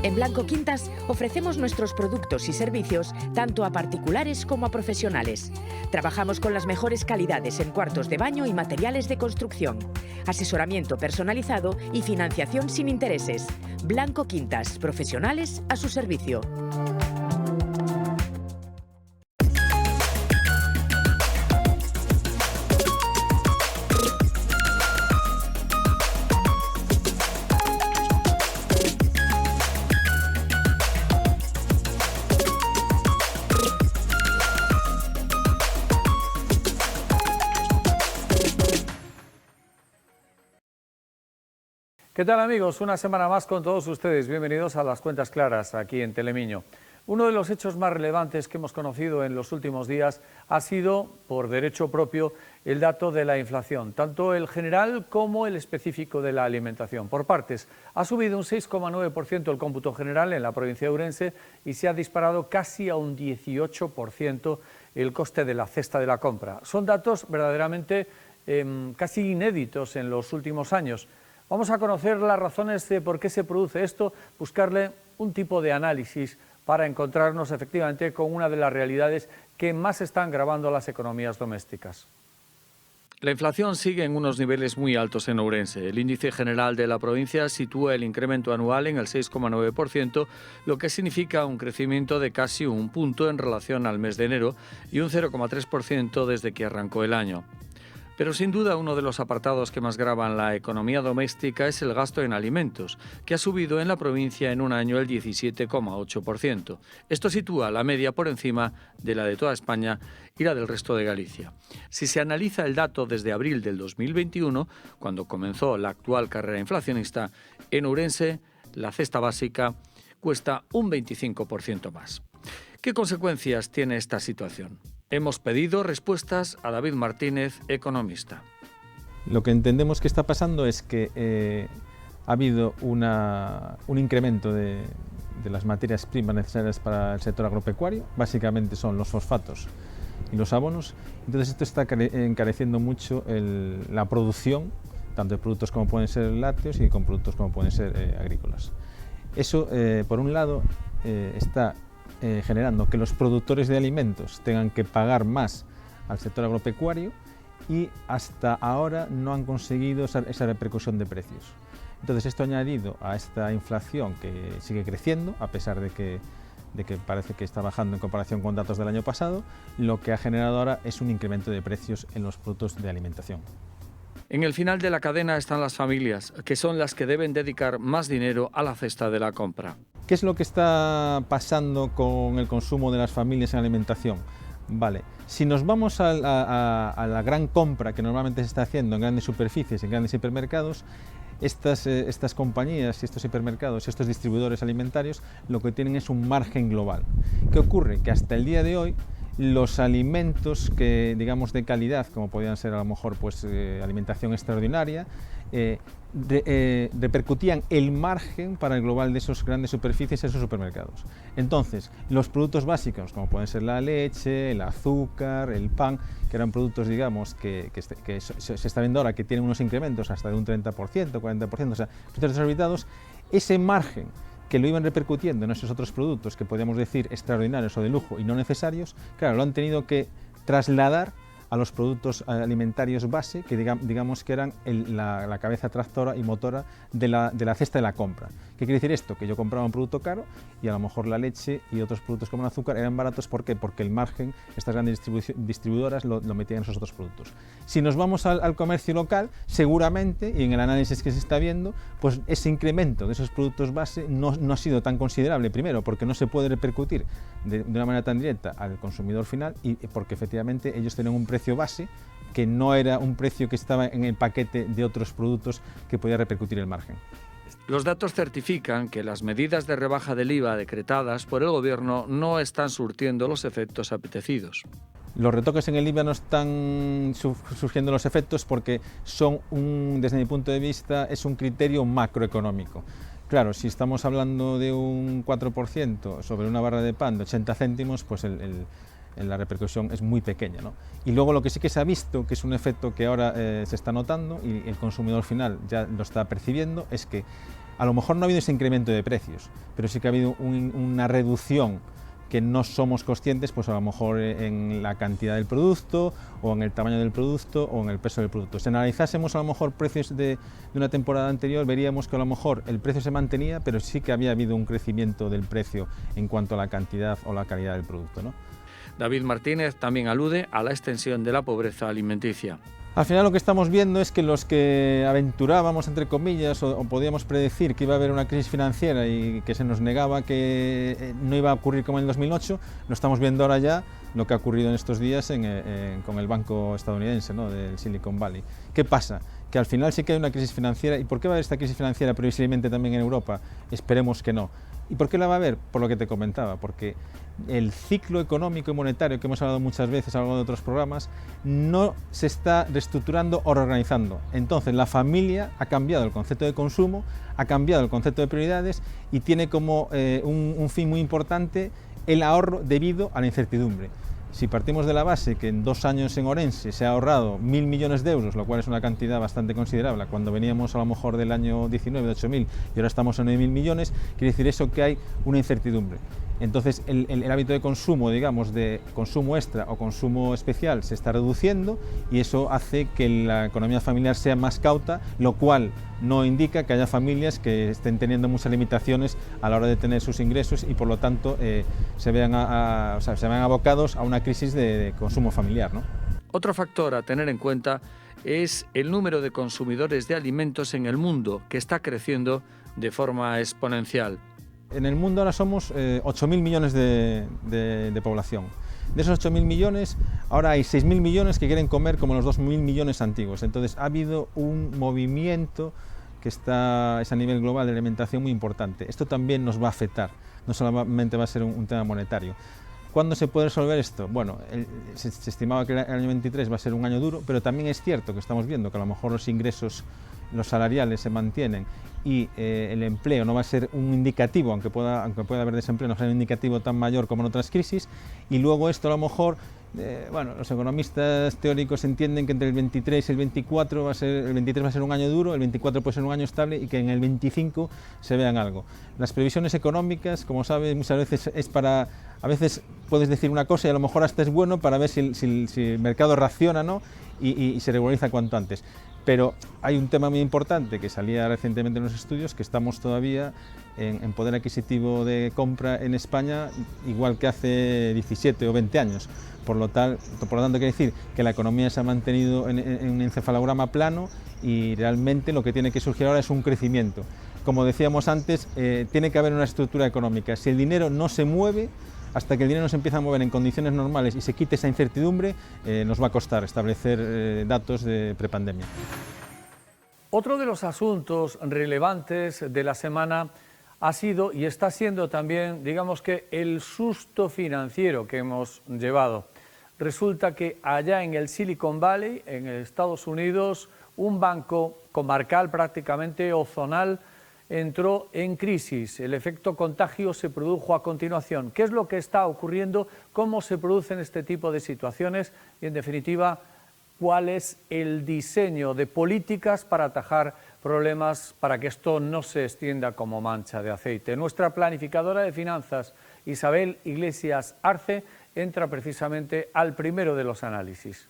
En Blanco Quintas ofrecemos nuestros productos y servicios tanto a particulares como a profesionales. Trabajamos con las mejores calidades en cuartos de baño y materiales de construcción. Asesoramiento personalizado y financiación sin intereses. Blanco Quintas, profesionales a su servicio. ¿Qué tal, amigos? Una semana más con todos ustedes. Bienvenidos a Las Cuentas Claras, aquí en Telemiño. Uno de los hechos más relevantes que hemos conocido en los últimos días ha sido, por derecho propio, el dato de la inflación, tanto el general como el específico de la alimentación. Por partes, ha subido un 6,9% el cómputo general en la provincia de Ourense y se ha disparado casi a un 18% el coste de la cesta de la compra. Son datos verdaderamente casi inéditos en los últimos años. Vamos a conocer las razones de por qué se produce esto, buscarle un tipo de análisis para encontrarnos efectivamente con una de las realidades que más están gravando las economías domésticas. La inflación sigue en unos niveles muy altos en Ourense. El índice general de la provincia sitúa el incremento anual en el 6,9%, lo que significa un crecimiento de casi un punto en relación al mes de enero y un 0,3% desde que arrancó el año. Pero sin duda uno de los apartados que más gravan la economía doméstica es el gasto en alimentos, que ha subido en la provincia en un año el 17,8%. Esto sitúa la media por encima de la de toda España y la del resto de Galicia. Si se analiza el dato desde abril del 2021, cuando comenzó la actual carrera inflacionista, en Ourense la cesta básica cuesta un 25% más. ¿Qué consecuencias tiene esta situación? Hemos pedido respuestas a David Martínez, economista. Lo que entendemos que está pasando es que ha habido un incremento de las materias primas necesarias para el sector agropecuario, básicamente son los fosfatos y los abonos. Entonces esto está encareciendo mucho la producción, tanto de productos como pueden ser lácteos y con productos como pueden ser agrícolas. Eso, por un lado, está generando que los productores de alimentos tengan que pagar más al sector agropecuario y hasta ahora no han conseguido esa repercusión de precios. Entonces esto añadido a esta inflación que sigue creciendo, a pesar de que parece que está bajando en comparación con datos del año pasado, lo que ha generado ahora es un incremento de precios en los productos de alimentación. En el final de la cadena están las familias, que son las que deben dedicar más dinero a la cesta de la compra. ¿Qué es lo que está pasando con el consumo de las familias en alimentación? Vale, si nos vamos a la gran compra que normalmente se está haciendo en grandes superficies, en grandes hipermercados, estas compañías y estos hipermercados, estos distribuidores alimentarios, lo que tienen es un margen global. ¿Qué ocurre? Que hasta el día de hoy los alimentos que, digamos, de calidad, como podían ser a lo mejor pues, alimentación extraordinaria, repercutían el margen para el global de esos grandes superficies, esos supermercados. Entonces, los productos básicos, como pueden ser la leche, el azúcar, el pan, que eran productos, digamos, que se está viendo ahora que tienen unos incrementos hasta de un 30%, 40%, o sea, precios desorbitados, ese margen que lo iban repercutiendo en esos otros productos que podríamos decir extraordinarios o de lujo y no necesarios, claro, lo han tenido que trasladar a los productos alimentarios base, que digamos que eran la cabeza tractora y motora de la cesta de la compra. ¿Qué quiere decir esto? Que yo compraba un producto caro y a lo mejor la leche y otros productos como el azúcar eran baratos. ¿Por qué? Porque el margen, estas grandes distribuidoras lo metían en esos otros productos. Si nos vamos al comercio local, seguramente, y en el análisis que se está viendo, pues ese incremento de esos productos base no ha sido tan considerable, primero porque no se puede repercutir de una manera tan directa al consumidor final y porque efectivamente ellos tienen un precio base que no era un precio que estaba en el paquete de otros productos que podía repercutir el margen. Los datos certifican que las medidas de rebaja del IVA decretadas por el Gobierno no están surtiendo los efectos apetecidos. Los retoques en el IVA no están surgiendo los efectos porque desde mi punto de vista, es un criterio macroeconómico. Claro, si estamos hablando de un 4% sobre una barra de pan de 80 céntimos, pues la repercusión es muy pequeña, ¿no? Y luego lo que sí que se ha visto, que es un efecto que ahora se está notando y el consumidor final ya lo está percibiendo, es que A lo mejor no ha habido ese incremento de precios, pero sí que ha habido una reducción que no somos conscientes, pues a lo mejor en la cantidad del producto, o en el tamaño del producto, o en el peso del producto. Si analizásemos a lo mejor precios de una temporada anterior, veríamos que a lo mejor el precio se mantenía, pero sí que había habido un crecimiento del precio en cuanto a la cantidad o la calidad del producto, ¿no? David Martínez también alude a la extensión de la pobreza alimenticia. Al final lo que estamos viendo es que los que aventurábamos, entre comillas, o podíamos predecir que iba a haber una crisis financiera y que se nos negaba que no iba a ocurrir como en el 2008, lo estamos viendo ahora ya, lo que ha ocurrido en estos días con el banco estadounidense, ¿no?, del Silicon Valley. ¿Qué pasa? Que al final sí que hay una crisis financiera. ¿Y por qué va a haber esta crisis financiera previsiblemente también en Europa? Esperemos que no. ¿Y por qué la va a haber? Por lo que te comentaba, porque el ciclo económico y monetario que hemos hablado muchas veces a lo largo de otros programas no se está reestructurando o reorganizando. Entonces la familia ha cambiado el concepto de consumo, ha cambiado el concepto de prioridades y tiene como un fin muy importante el ahorro debido a la incertidumbre. Si partimos de la base que en 2 años en Orense se ha ahorrado 1.000 millones de euros, lo cual es una cantidad bastante considerable, cuando veníamos a lo mejor del año 19 de 8.000 y ahora estamos en 9.000 millones, quiere decir eso que hay una incertidumbre. Entonces el hábito de consumo, digamos, de consumo extra o consumo especial se está reduciendo y eso hace que la economía familiar sea más cauta, lo cual no indica que haya familias que estén teniendo muchas limitaciones a la hora de tener sus ingresos y por lo tanto se vean abocados a una crisis de consumo familiar, ¿no? Otro factor a tener en cuenta es el número de consumidores de alimentos en el mundo, que está creciendo de forma exponencial. En el mundo ahora somos 8.000 millones de población. De esos 8.000 millones, ahora hay 6.000 millones que quieren comer como los 2.000 millones antiguos. Entonces ha habido un movimiento que es a nivel global de alimentación muy importante. Esto también nos va a afectar, no solamente va a ser un tema monetario. ¿Cuándo se puede resolver esto? Bueno, se estimaba que el año 23 va a ser un año duro, pero también es cierto que estamos viendo que a lo mejor los ingresos, los salariales se mantienen y el empleo no va a ser un indicativo, aunque pueda haber desempleo, no será un indicativo tan mayor como en otras crisis, y luego esto a lo mejor, los economistas teóricos entienden que entre el 23 y el 24 el 23 va a ser un año duro, el 24 puede ser un año estable y que en el 25 se vean algo. Las previsiones económicas, como sabes, muchas veces a veces puedes decir una cosa y a lo mejor hasta es bueno para ver si el mercado reacciona, ¿no?, y se regulariza cuanto antes. Pero hay un tema muy importante que salía recientemente en los estudios, que estamos todavía en poder adquisitivo de compra en España igual que hace 17 o 20 años. Por lo tanto, quiere decir que la economía se ha mantenido en un encefalograma plano y realmente lo que tiene que surgir ahora es un crecimiento. Como decíamos antes, tiene que haber una estructura económica. Si el dinero no se mueve, hasta que el dinero se empieza a mover en condiciones normales y se quite esa incertidumbre, nos va a costar establecer datos de prepandemia. Otro de los asuntos relevantes de la semana ha sido y está siendo también, digamos que el susto financiero que hemos llevado. Resulta que allá en el Silicon Valley, en Estados Unidos, un banco comarcal prácticamente o zonal entró en crisis. El efecto contagio se produjo a continuación. ¿Qué es lo que está ocurriendo? ¿Cómo se producen este tipo de situaciones? Y, en definitiva, ¿cuál es el diseño de políticas para atajar problemas para que esto no se extienda como mancha de aceite? Nuestra planificadora de finanzas, Isabel Iglesias Arce, entra precisamente al primero de los análisis.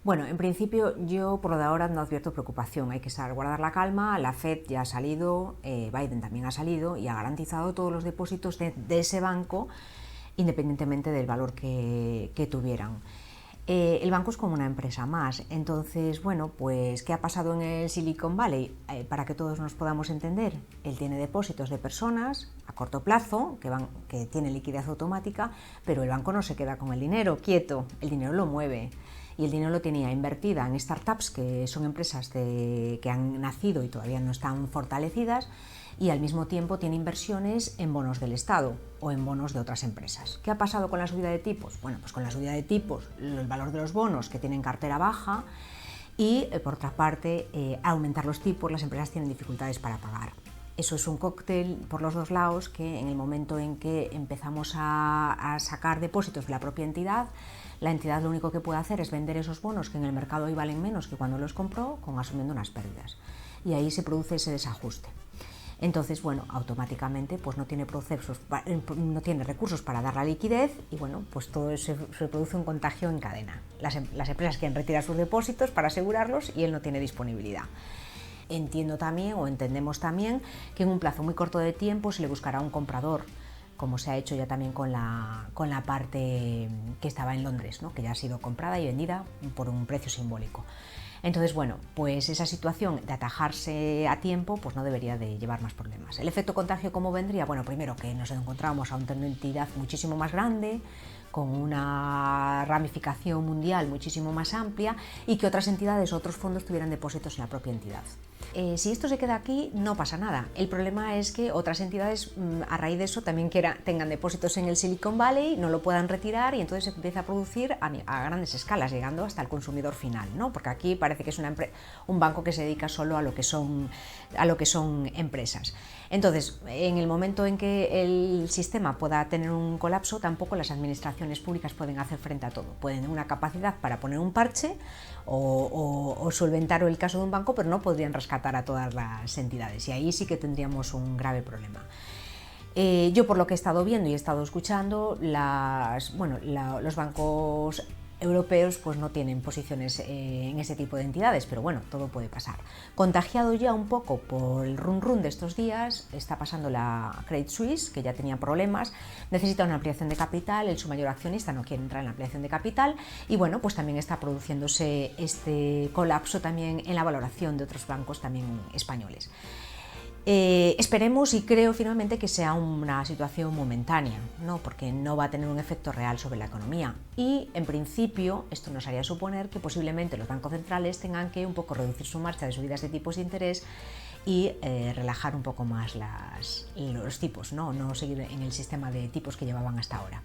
Bueno, en principio yo por lo de ahora no advierto preocupación, hay que guardar la calma, la FED ya ha salido, Biden también ha salido y ha garantizado todos los depósitos de ese banco independientemente del valor que tuvieran. El banco es como una empresa más, entonces, bueno, pues ¿qué ha pasado en el Silicon Valley? Para que todos nos podamos entender, él tiene depósitos de personas a corto plazo, que tienen liquidez automática, pero el banco no se queda con el dinero quieto, el dinero lo mueve. Y el dinero lo tenía invertida en startups, que son empresas que han nacido y todavía no están fortalecidas, y al mismo tiempo tiene inversiones en bonos del Estado o en bonos de otras empresas. ¿Qué ha pasado con la subida de tipos? Bueno, pues con la subida de tipos, el valor de los bonos que tienen cartera baja y, por otra parte, aumentar los tipos, las empresas tienen dificultades para pagar. Eso es un cóctel por los dos lados que en el momento en que empezamos a sacar depósitos de la propia entidad, la entidad lo único que puede hacer es vender esos bonos que en el mercado hoy valen menos que cuando los compró, asumiendo unas pérdidas. Y ahí se produce ese desajuste. Entonces, bueno, automáticamente pues no tiene recursos para dar la liquidez y bueno, pues todo se produce un contagio en cadena. Las empresas quieren retirar sus depósitos para asegurarlos y él no tiene disponibilidad. Entiendo también, o entendemos también, que en un plazo muy corto de tiempo se le buscará un comprador, como se ha hecho ya también con la parte que estaba en Londres, ¿no? Que ya ha sido comprada y vendida por un precio simbólico. Entonces, bueno, pues esa situación de atajarse a tiempo pues no debería de llevar más problemas. ¿El efecto contagio cómo vendría? Bueno, primero que nos encontramos a una entidad muchísimo más grande, con una ramificación mundial muchísimo más amplia y que otras entidades o otros fondos tuvieran depósitos en la propia entidad. Si esto se queda aquí, no pasa nada. El problema es que otras entidades, a raíz de eso, también tengan depósitos en el Silicon Valley, no lo puedan retirar y entonces se empieza a producir a grandes escalas, llegando hasta el consumidor final, ¿no? Porque aquí parece que es un banco que se dedica solo a lo que son empresas. Entonces, en el momento en que el sistema pueda tener un colapso, tampoco las administraciones públicas pueden hacer frente a todo. Pueden tener una capacidad para poner un parche o solventar el caso de un banco, pero no podrían rescatar a todas las entidades y ahí sí que tendríamos un grave problema. Yo, por lo que he estado viendo y he estado escuchando, los bancos europeos pues no tienen posiciones en ese tipo de entidades, pero bueno, todo puede pasar. Contagiado ya un poco por el run de estos días, está pasando la Credit Suisse, que ya tenía problemas, necesita una ampliación de capital, su mayor accionista no quiere entrar en la ampliación de capital y bueno, pues también está produciéndose este colapso también en la valoración de otros bancos también españoles. Esperemos y creo finalmente que sea una situación momentánea, ¿no? Porque no va a tener un efecto real sobre la economía y en principio esto nos haría suponer que posiblemente los bancos centrales tengan que un poco reducir su marcha de subidas de tipos de interés y relajar un poco más los tipos, no seguir en el sistema de tipos que llevaban hasta ahora.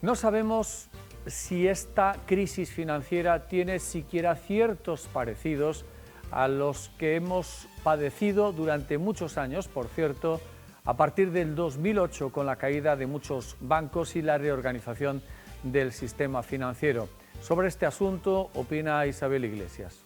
No sabemos si esta crisis financiera tiene siquiera ciertos parecidos a los que hemos padecido durante muchos años, por cierto, a partir del 2008 con la caída de muchos bancos y la reorganización del sistema financiero. Sobre este asunto opina Isabel Iglesias.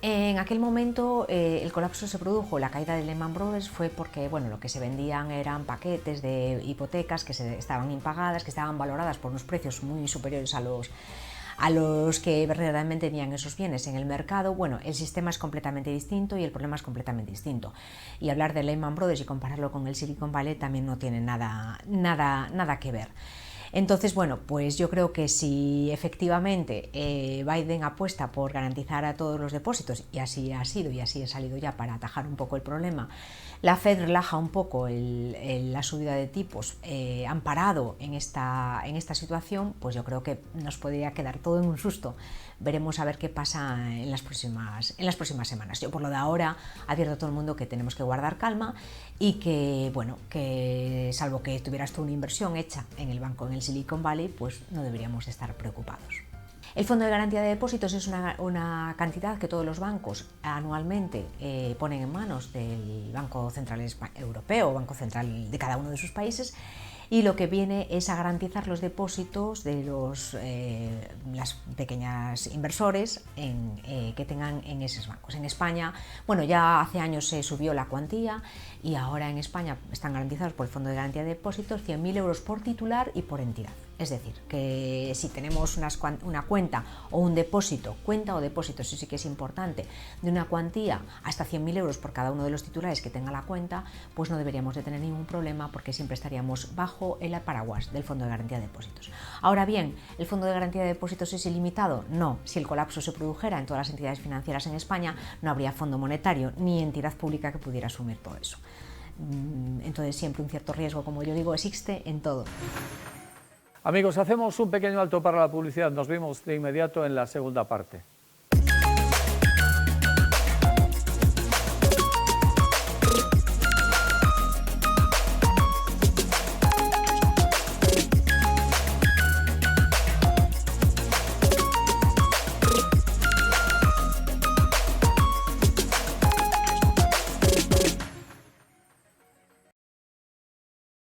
En aquel momento el colapso se produjo, la caída de Lehman Brothers fue porque bueno, lo que se vendían eran paquetes de hipotecas que estaban impagadas, que estaban valoradas por unos precios muy superiores a los que verdaderamente tenían esos bienes en el mercado. Bueno, el sistema es completamente distinto y el problema es completamente distinto. Y hablar de Lehman Brothers y compararlo con el Silicon Valley también no tiene nada que ver. Entonces, bueno, pues yo creo que si efectivamente Biden apuesta por garantizar a todos los depósitos, y así ha sido y así ha salido ya para atajar un poco el problema, la Fed relaja un poco la subida de tipos amparado en esta situación, pues yo creo que nos podría quedar todo en un susto. Veremos a ver qué pasa en las próximas semanas. Yo por lo de ahora advierto a todo el mundo que tenemos que guardar calma y que, bueno, que salvo que tuvieras tú una inversión hecha en el banco, en el Silicon Valley, pues no deberíamos de estar preocupados. El Fondo de Garantía de Depósitos es una cantidad que todos los bancos anualmente ponen en manos del Banco Central Europeo o Banco Central de cada uno de sus países, y lo que viene es a garantizar los depósitos de las pequeñas inversores que tengan en esos bancos. En España, bueno, ya hace años se subió la cuantía y ahora en España están garantizados por el Fondo de Garantía de Depósitos 100.000 euros por titular y por entidad. Es decir, que si tenemos una cuenta o un depósito, cuenta o depósito, eso sí que es importante, de una cuantía hasta 100.000 euros por cada uno de los titulares que tenga la cuenta, pues no deberíamos de tener ningún problema porque siempre estaríamos bajo el paraguas del Fondo de Garantía de Depósitos. Ahora bien, ¿el Fondo de Garantía de Depósitos es ilimitado? No. Si el colapso se produjera en todas las entidades financieras en España, no habría fondo monetario ni entidad pública que pudiera asumir todo eso. Entonces siempre un cierto riesgo, como yo digo, existe en todo. Amigos, hacemos un pequeño alto para la publicidad. Nos vemos de inmediato en la segunda parte.